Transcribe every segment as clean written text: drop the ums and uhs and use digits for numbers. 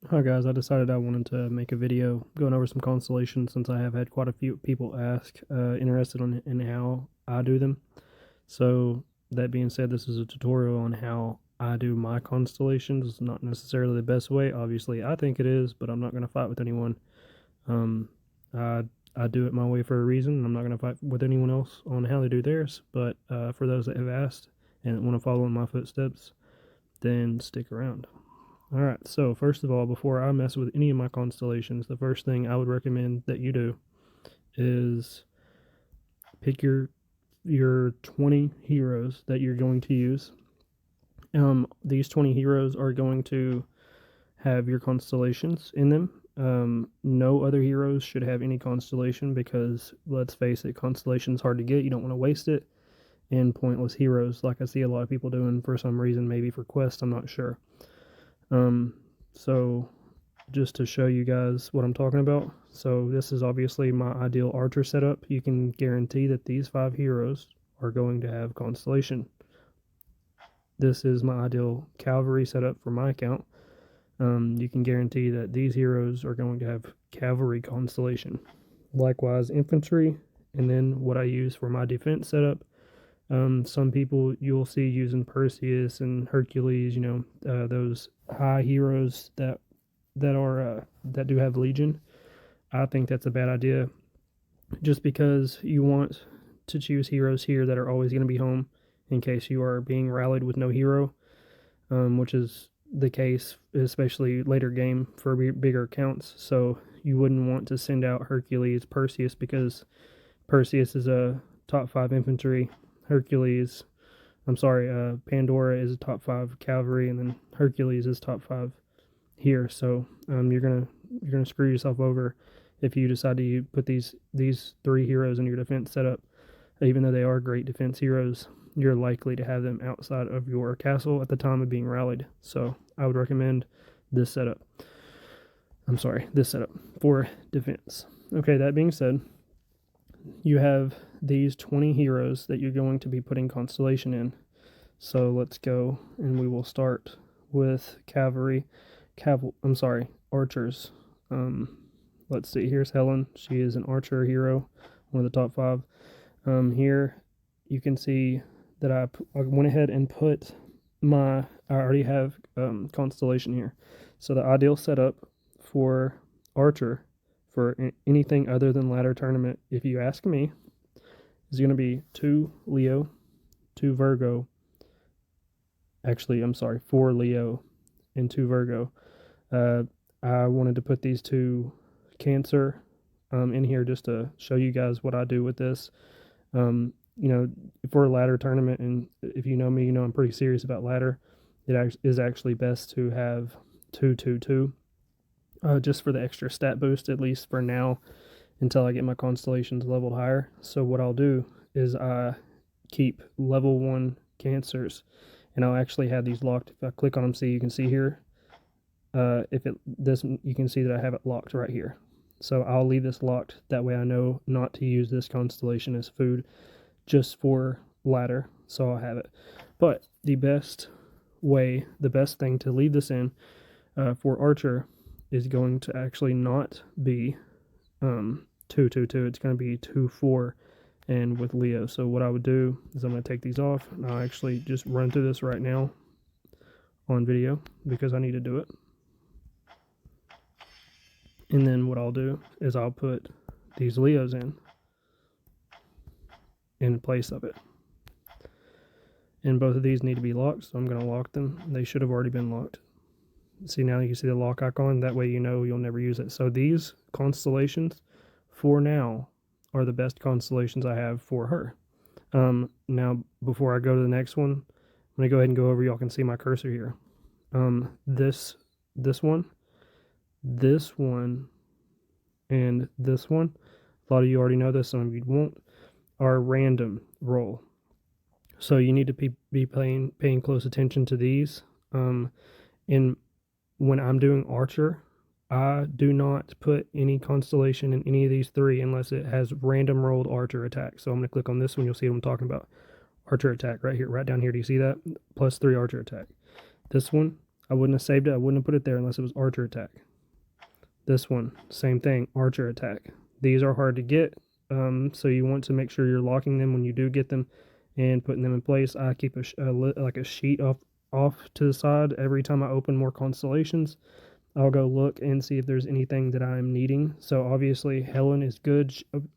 Hi guys, I decided I wanted to make a video going over some constellations since I have had quite a few people ask interested in how I do them. So that being said, this is a tutorial on how I do my constellations. It's not necessarily the best way. Obviously, I think it is, but I'm not going to fight with anyone. Um, I I do it my way for a reason. I'm not going to fight with anyone else on how they do theirs. But for those that have asked and want to follow in my footsteps, then stick around. All right, so first of all, before I mess with any of my constellations, the first thing I would recommend that you do is pick your 20 heroes that you're going to use. These 20 heroes are going to have your constellations in them. No other heroes should have any constellation because, let's face it, constellation's hard to get. You don't want to waste it in pointless heroes like I see a lot of people doing for some reason, maybe for quests, I'm not sure. Um, so just to show you guys what I'm talking about. So this is obviously my ideal archer setup. You can guarantee that these 5 heroes are going to have constellation. This is my ideal cavalry setup for my account. You can guarantee that these heroes are going to have cavalry constellation. Likewise, infantry, and then what I use for my defense setup. Some people you'll see using Perseus and Hercules, those high heroes that do have Legion. I think that's a bad idea, just because you want to choose heroes here that are always going to be home in case you are being rallied with no hero, which is the case, especially later game for bigger accounts. So you wouldn't want to send out Hercules, Perseus, because Perseus is a top 5 infantry. Pandora is a top 5 cavalry, and then Hercules is top 5 here. So you're gonna screw yourself over if you decide to put these 3 heroes in your defense setup. Even though they are great defense heroes, you're likely to have them outside of your castle at the time of being rallied. So I would recommend this setup. This setup for defense. Okay, that being said, you have these 20 heroes that you're going to be putting constellation in. So let's go, and we will start with archers. Let's see. Here's Helen. She is an archer hero, one of the top 5. Here you can see that I went ahead and put I already have constellation here. So the ideal setup for archer for anything other than ladder tournament, if you ask me, is going to be 2 Leo, 2 Virgo. Actually, I'm sorry, 4 Leo and 2 Virgo. I wanted to put these 2 Cancer in here just to show you guys what I do with this. For a ladder tournament, and if you know me, you know I'm pretty serious about ladder. It is actually best to have 2 just for the extra stat boost, at least for now, until I get my constellations leveled higher. So what I'll do is I keep level 1 Cancers, and I'll actually have these locked. If I click on them, you can see here. You can see that I have it locked right here. So I'll leave this locked. That way I know not to use this constellation as food just for ladder. So I'll have it. But the best thing to leave this in for archer is going to actually not be 2 It's going to be 2 4 and with Leo. So what I would do is I'm going to take these off, and I'll actually just run through this right now on video because I need to do it. And then what I'll do is I'll put these Leos in place of it. And both of these need to be locked, so I'm going to lock them. They should have already been locked. See, now you can see the lock icon. That way you know you'll never use it. So these constellations, for now, are the best constellations I have for her. Now, before I go to the next one, I'm going to go ahead and go over. Y'all can see my cursor here. This one, and this one, a lot of you already know this, some of you won't, are random roll. So you need to be paying close attention to these. When I'm doing archer, I do not put any constellation in any of these 3 unless it has random rolled archer attack. So I'm going to click on this one. You'll see what I'm talking about. Archer attack right here, right down here. Do you see that? +3 archer attack. This one, I wouldn't have saved it. I wouldn't have put it there unless it was archer attack. This one, same thing, archer attack. These are hard to get, so you want to make sure you're locking them when you do get them and putting them in place. I keep like a sheet off to the side every time I open more constellations. I'll go look and see if there's anything that I'm needing. So obviously Helen is good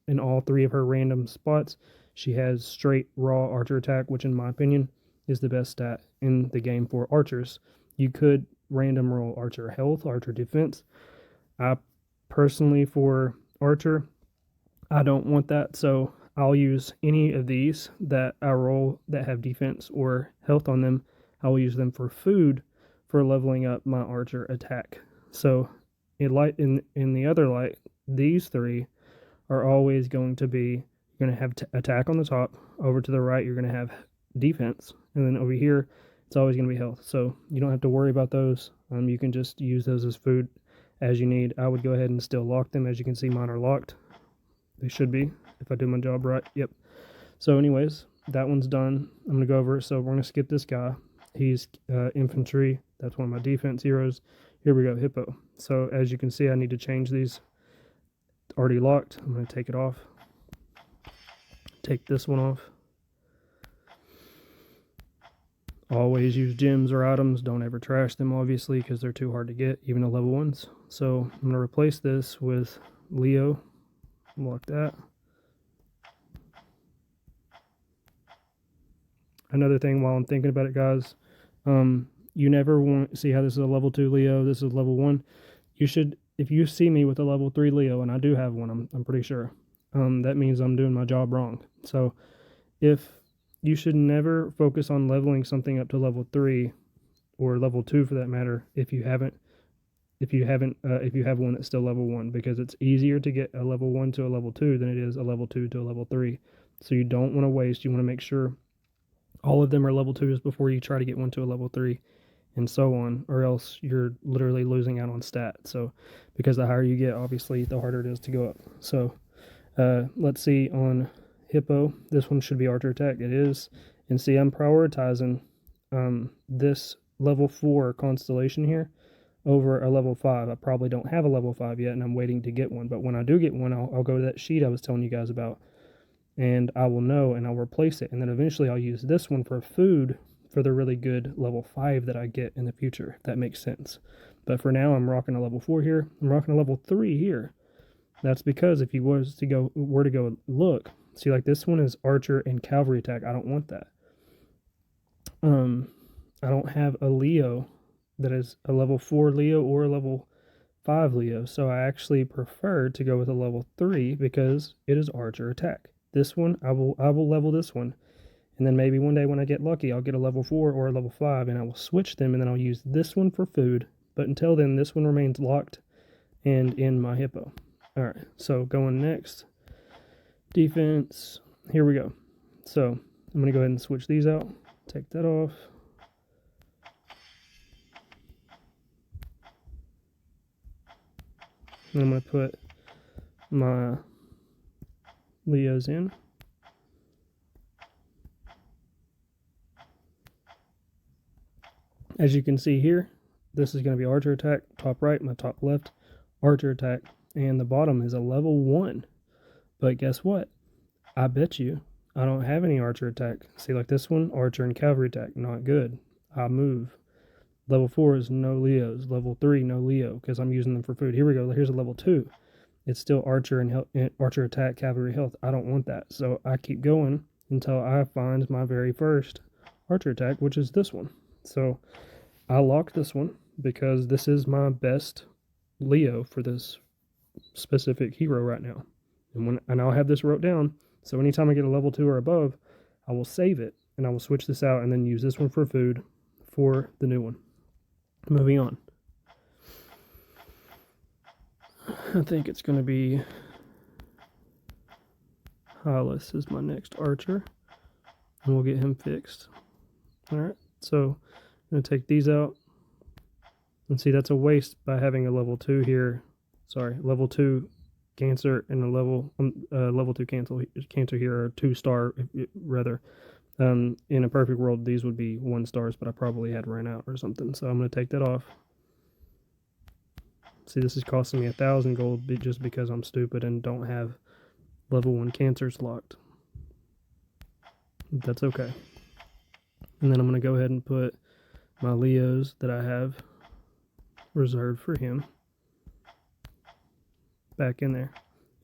in all three of her random spots. She has straight raw archer attack, which in my opinion is the best stat in the game for archers. You could random roll archer health, archer defense. I personally, for archer, I don't want that, so I'll use any of these that I roll that have defense or health on them. I will use them for food for leveling up my archer attack. So in the other light, these three are always going to be, you're going to have attack on the top. Over to the right, you're going to have defense. And then over here, it's always going to be health. So you don't have to worry about those. You can just use those as food as you need. I would go ahead and still lock them. As you can see, mine are locked. They should be, if I do my job right. Yep. So anyways, that one's done. I'm going to go over it. So we're going to skip this guy. He's infantry. That's one of my defense heroes. Here we go, hippo. So as you can see, I need to change these. It's already locked. I'm going to take it off. Take this one off. Always use gems or items. Don't ever trash them, obviously, because they're too hard to get, even the level ones. So I'm going to replace this with Leo. Lock that. Another thing while I'm thinking about it, guys, you never want, see how this is a level 2 Leo, this is level 1. You should, if you see me with a level 3 Leo, and I do have one, I'm pretty sure, that means I'm doing my job wrong. So if you should never focus on leveling something up to level 3 or level 2 for that matter if you have one that's still level 1, because it's easier to get a level 1 to a level 2 than it is a level 2 to a level 3. So you don't want to waste, you want to make sure all of them are level 2s before you try to get one to a level 3, and so on, or else you're literally losing out on stat. So because the higher you get, obviously the harder it is to go up. So let's see, on hippo, this one should be archer attack. It is. And see, I'm prioritizing this level 4 constellation here over a level 5. I probably don't have a level 5 yet, and I'm waiting to get one. But when I do get one, I'll go to that sheet I was telling you guys about, and I will know, and I'll replace it. And then eventually I'll use this one for food for the really good level 5 that I get in the future, if that makes sense. But for now, I'm rocking a level 4 here. I'm rocking a level 3 here. That's because if you were to go look, see, like this one is archer and cavalry attack. I don't want that. I don't have a Leo that is a level 4 Leo or a level 5 Leo, so I actually prefer to go with a level 3 because it is archer attack. This one, I will level this one, and then maybe one day when I get lucky, I'll get a level 4 or a level 5, and I will switch them, and then I'll use this one for food. But until then, this one remains locked and in my hippo. All right, so going next, defense. Here we go. So I'm going to go ahead and switch these out. Take that off. And I'm going to put my Leos in. As you can see here, this is going to be archer attack, top right, my top left, archer attack, and the bottom is a level 1. But guess what? I bet you I don't have any archer attack. See, like this one, archer and cavalry attack, not good. I move. Level 4 is no Leos. Level 3, no Leo, because I'm using them for food. Here we go. Here's a level 2. It's still archer and archer attack, cavalry health. I don't want that. So I keep going until I find my very first archer attack, which is this one. So I locked this one because this is my best Leo for this specific hero right now. And I'll have this wrote down. So anytime I get a level 2 or above, I will save it and I will switch this out and then use this one for food for the new one. Moving on. I think it's going to be Hylas is my next archer, and we'll get him fixed. Alright, so I'm going to take these out. And see, that's a waste by having a level 2 here. Sorry, level 2 Cancer and a level 2 Cancer here, or 2-star rather. In a perfect world, these would be 1 stars, but I probably had run out or something. So I'm going to take that off. See, this is costing me 1,000 gold just because I'm stupid and don't have level 1 cancers locked. That's okay. And then I'm going to go ahead and put my Leos that I have reserved for him back in there.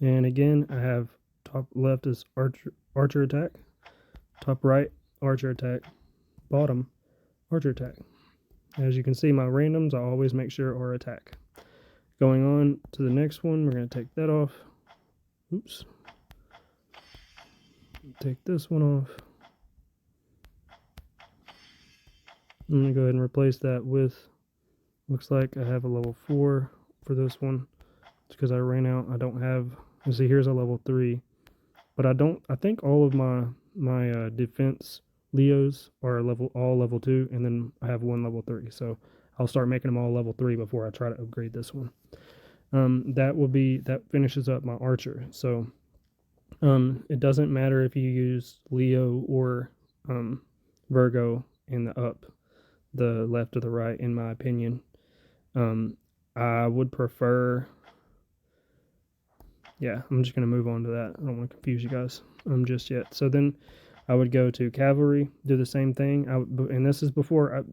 And again, I have top left is archer attack, top right archer attack, bottom archer attack. As you can see, my randoms I always make sure are attack. Going on to the next one, we're going to take that off. Oops. Take this one off. I'm going to go ahead and replace that with, looks like I have a level 4 for this one. It's because I ran out. I don't have, you see here's a level 3. But I think all of my defense Leos are all level 2, and then I have 1 level 3. So I'll start making them all level 3 before I try to upgrade this one. That finishes up my archer. So it doesn't matter if you use Leo or Virgo in the left or the right, in my opinion. I would prefer, yeah, I'm just going to move on to that. I don't want to confuse you guys just yet. So then I would go to Cavalry, do the same thing. And this is before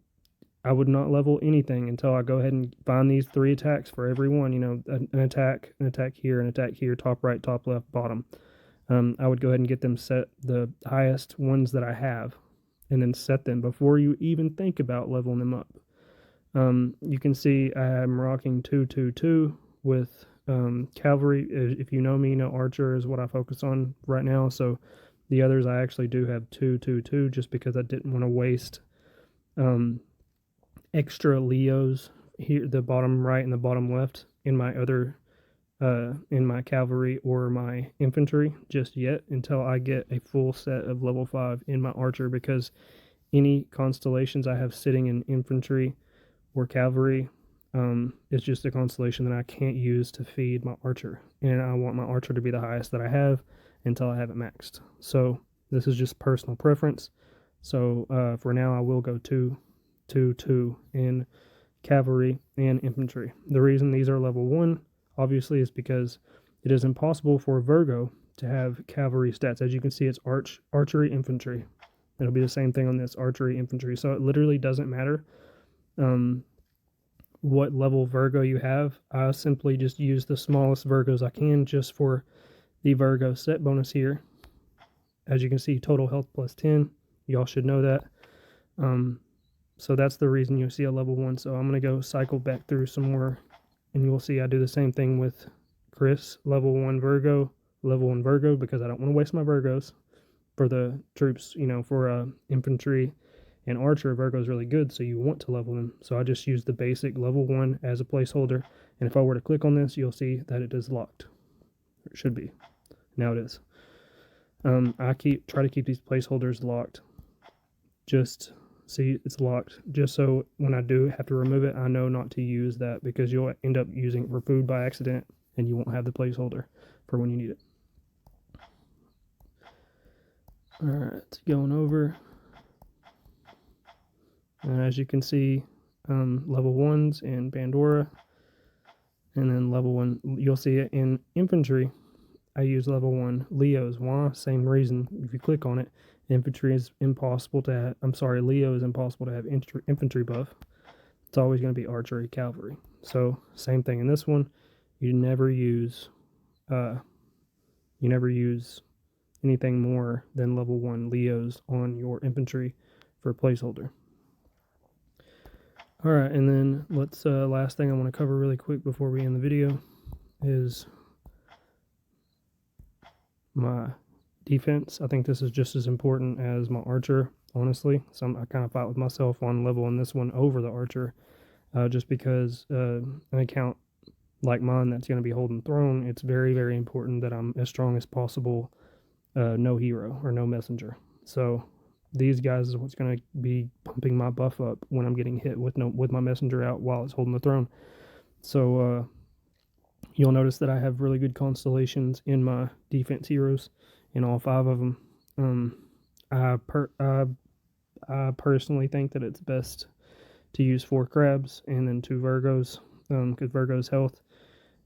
I would not level anything until I go ahead and find these 3 attacks for every one. You know, an attack here, an attack here, top right, top left, bottom. I would go ahead and get them set, the highest ones that I have, and then set them before you even think about leveling them up. You can see I'm rocking 222 with Cavalry. If you know me, you know Archer is what I focus on right now. So the others I actually do have 222 just because I didn't want to waste extra Leos here, the bottom right and the bottom left, in my other in my Cavalry or my infantry just yet, until I get a full set of level 5 in my Archer, because any constellations I have sitting in infantry or Cavalry is just a constellation that I can't use to feed my Archer, and I want my Archer to be the highest that I have until I have it maxed. So this is just personal preference. So for now I will go 2 in Cavalry and infantry. The reason these are level 1 obviously is because it is impossible for Virgo to have Cavalry stats. As you can see, it's archery infantry. It'll be the same thing on this, archery infantry. So it literally doesn't matter what level Virgo you have. I simply just use the smallest Virgos I can just for the Virgo set bonus here. As you can see, total health plus 10. Y'all should know that. So that's the reason you'll see a level 1. So I'm going to go cycle back through some more, and you'll see I do the same thing with Chris, level 1 Virgo, because I don't want to waste my Virgos for the troops. You know, for infantry and archer, Virgo is really good, so you want to level them. So I just use the basic level 1 as a placeholder, and if I were to click on this, you'll see that it is locked. It should be. Now it is. I try to keep these placeholders locked. Just see, it's locked, just so when I do have to remove it, I know not to use that, because you'll end up using it for food by accident and you won't have the placeholder for when you need it. Alright, going over. And as you can see, level 1s in Pandora, and then level 1, you'll see it in infantry. I use level 1 Leos. Why? Same reason. If you click on it, infantry is impossible to have, Leo is impossible to have infantry buff. It's always going to be archery, cavalry. So same thing in this one. You never use anything more than level 1 Leos on your infantry for placeholder. Alright, and then let's last thing I want to cover really quick before we end the video is my defense. I think this is just as important as my archer, honestly. So I kind of fight with myself on leveling this one over the archer, just because an account like mine that's going to be holding throne, it's very, very important that I'm as strong as possible, no hero or no messenger. So these guys is what's going to be pumping my buff up when I'm getting hit with my messenger out while it's holding the throne. So you'll notice that I have really good constellations in my defense heroes, in all 5 of them. I personally think that it's best to use 4 crabs and then 2 Virgos, because Virgo's health.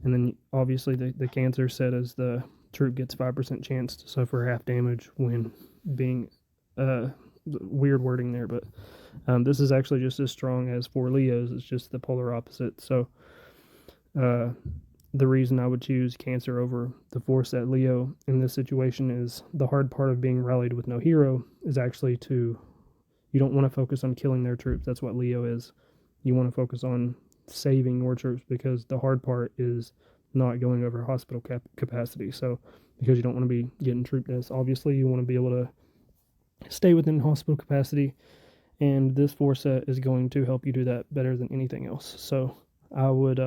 And then obviously the cancer set as the troop gets 5% chance to suffer half damage when being weird wording there, but this is actually just as strong as 4 Leos. It's just the polar opposite. So uh, the reason I would choose Cancer over the 4 set Leo in this situation is the hard part of being rallied with no hero is actually you don't want to focus on killing their troops. That's what Leo is. You want to focus on saving your troops, because the hard part is not going over hospital capacity. So because you don't want to be getting troop deaths, obviously you want to be able to stay within hospital capacity, and this 4 set is going to help you do that better than anything else. So I would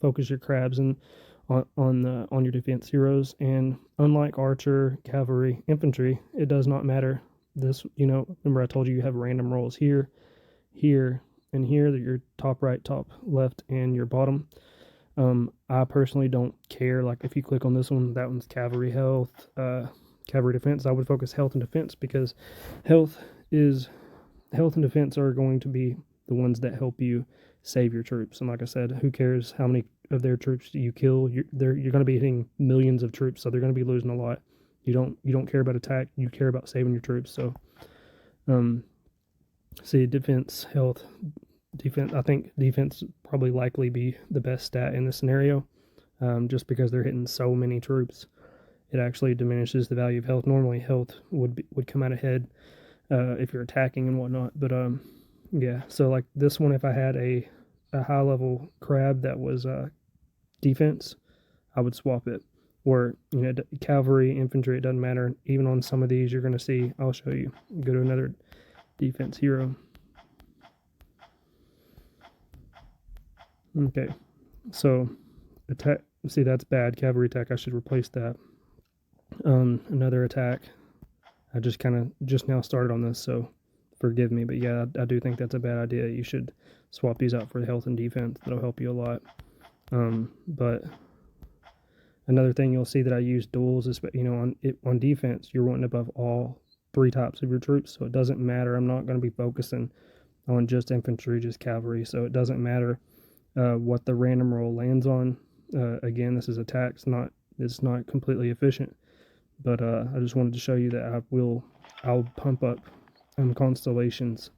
focus your crabs on your defense heroes, and unlike archer, cavalry, infantry, it does not matter. This, remember I told you have random rolls here, here, and here, that your top right, top left, and your bottom. I personally don't care. Like if you click on this one, that one's cavalry health, cavalry defense. I would focus health and defense, because health and defense are going to be the ones that help you save your troops. And like I said, who cares how many of their troops do you kill? You're going to be hitting millions of troops, so they're going to be losing a lot. You don't care about attack. You care about saving your troops. So, see, defense, health, defense. I think defense probably likely be the best stat in this scenario, just because they're hitting so many troops. It actually diminishes the value of health. Normally, health would come out ahead if you're attacking and whatnot. But yeah. So like this one, if I had a high level crab that was defense, I would swap it. Or cavalry, infantry, it doesn't matter. Even on some of these, you're going to see. I'll show you. Go to another defense hero. Okay, so attack. See, that's bad. Cavalry attack. I should replace that. Another attack. I just now started on this, so forgive me. But yeah, I do think that's a bad idea. You should swap these out for health and defense. That'll help you a lot. But another thing you'll see that I use duels is, on defense, you're wanting above all 3 types of your troops, so it doesn't matter. I'm not going to be focusing on just infantry, just cavalry, so it doesn't matter what the random roll lands on. Again, this is attacks, it's not completely efficient, but I just wanted to show you that I'll pump up constellations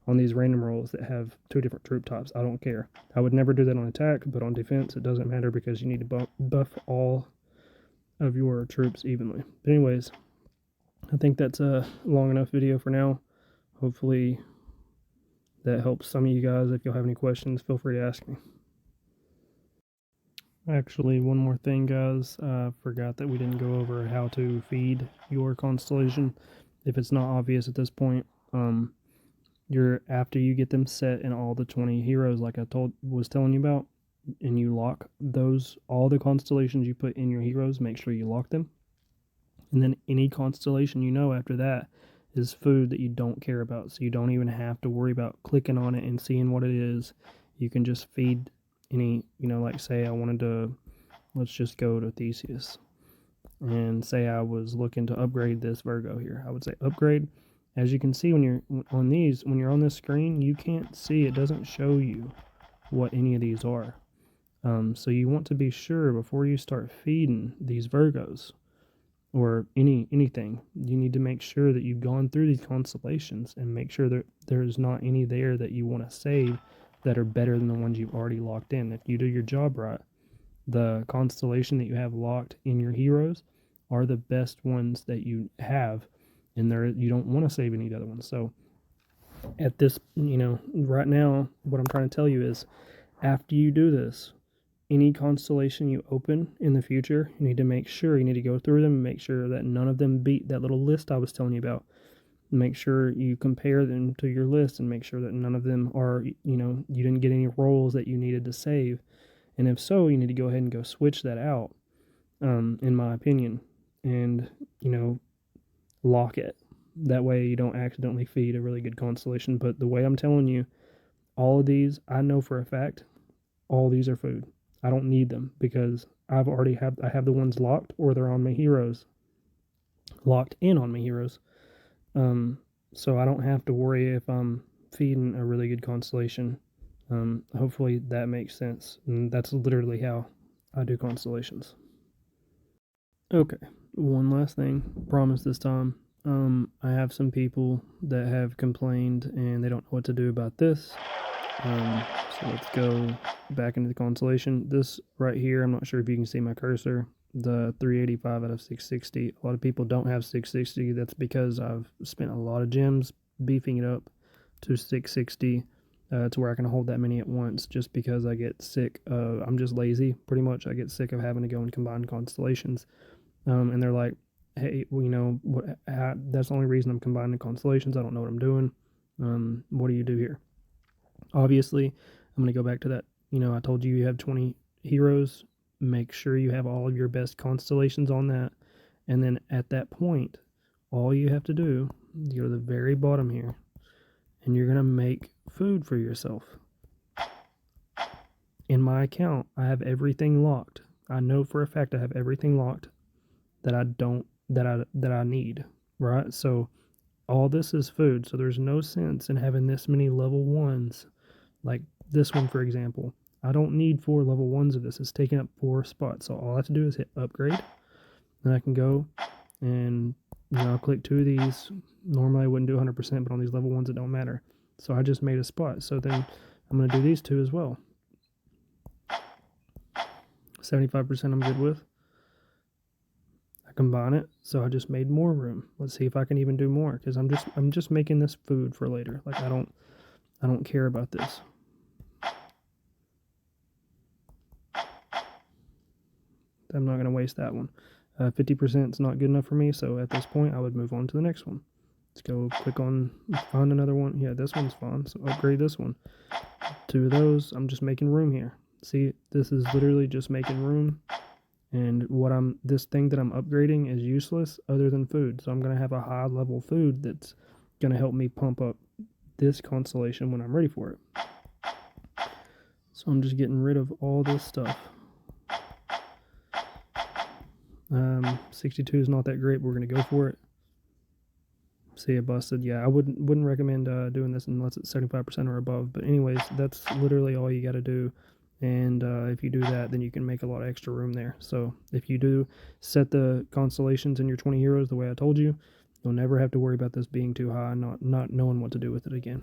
on these random rolls that have 2 different troop types. I don't care. I would never do that on attack, but on defense, it doesn't matter, because you need to buff all of your troops evenly. But anyways, I think that's a long enough video for now. Hopefully that helps some of you guys. If you'll have any questions, feel free to ask me. Actually, one more thing, guys. I forgot that we didn't go over how to feed your constellation. If it's not obvious at this point, after you get them set in all the 20 heroes like I was telling you about, and you lock all the constellations you put in your heroes, make sure you lock them. And then any constellation after that is food that you don't care about, so you don't even have to worry about clicking on it and seeing what it is. You can just feed any, like say I wanted to, let's just go to Theseus, and say I was looking to upgrade this Virgo here. I would say upgrade. As you can see, when you're on this screen, you can't see, it doesn't show you what any of these are. So you want to be sure before you start feeding these Virgos or anything, you need to make sure that you've gone through these constellations and make sure that there's not any there that you want to save that are better than the ones you've already locked in. If you do your job right, the constellation that you have locked in your heroes are the best ones that you have, and you don't want to save any other ones. So at this, right now, what I'm trying to tell you is, after you do this, any constellation you open in the future, you need to go through them and make sure that none of them beat that little list I was telling you about. Make sure you compare them to your list and make sure that none of them are, you didn't get any rolls that you needed to save. And if so, you need to go ahead and go switch that out, in my opinion, and, lock it. That way you don't accidentally feed a really good constellation. But the way I'm telling you, all of these, I know for a fact, all these are food. I don't need them, because I have the ones locked, or they're on my heroes, locked in on my heroes. So I don't have to worry if I'm feeding a really good constellation. Hopefully that makes sense. And that's literally how I do constellations. Okay, one last thing. Promise this time. I have some people that have complained and they don't know what to do about this. So let's go back into the constellation. This right here, I'm not sure if you can see my cursor, the 385 out of 660. A lot of people don't have 660. That's because I've spent a lot of gems beefing it up to 660 to where I can hold that many at once, just because I get sick. I'm just lazy, pretty much. I get sick of having to go and combine constellations. And they're like, hey, well, that's the only reason I'm combining constellations. I don't know what I'm doing. What do you do here? Obviously, I'm going to go back to that. I told you you have 20 heroes. Make sure you have all of your best constellations on that. And then at that point, all you have to do, you go to the very bottom here, and you're going to make food for yourself. In my account, I have everything locked. I know for a fact I have everything locked that I need, right? So all this is food. So there's no sense in having this many level 1s. Like this one, for example. I don't need 4 level 1s of this. It's taking up 4 spots. So all I have to do is hit upgrade. Then I can go and, I'll click 2 of these. Normally I wouldn't do 100%, but on these level 1s it don't matter. So I just made a spot. So then I'm going to do these 2 as well. 75% I'm good with. I combine it, so I just made more room. Let's see if I can even do more, because I'm just making this food for later. Like I don't care about this. I'm not going to waste that one. 50% is not good enough for me, so at this point I would move on to the next one. Let's go click on find another one. Yeah, this one's fine, so upgrade this one. 2 of those. I'm just making room here. See, this is literally just making room, and this thing that I'm upgrading is useless other than food. So I'm going to have a high level food that's going to help me pump up this constellation when I'm ready for it. So I'm just getting rid of all this stuff. 62 is not that great, but we're going to go for it. See it busted. Yeah, I wouldn't recommend doing this unless it's 75% or above. But anyways, that's literally all you got to do. And if you do that, then you can make a lot of extra room there. So if you do set the constellations in your 20 heroes the way I told you, you'll never have to worry about this being too high and not knowing what to do with it again.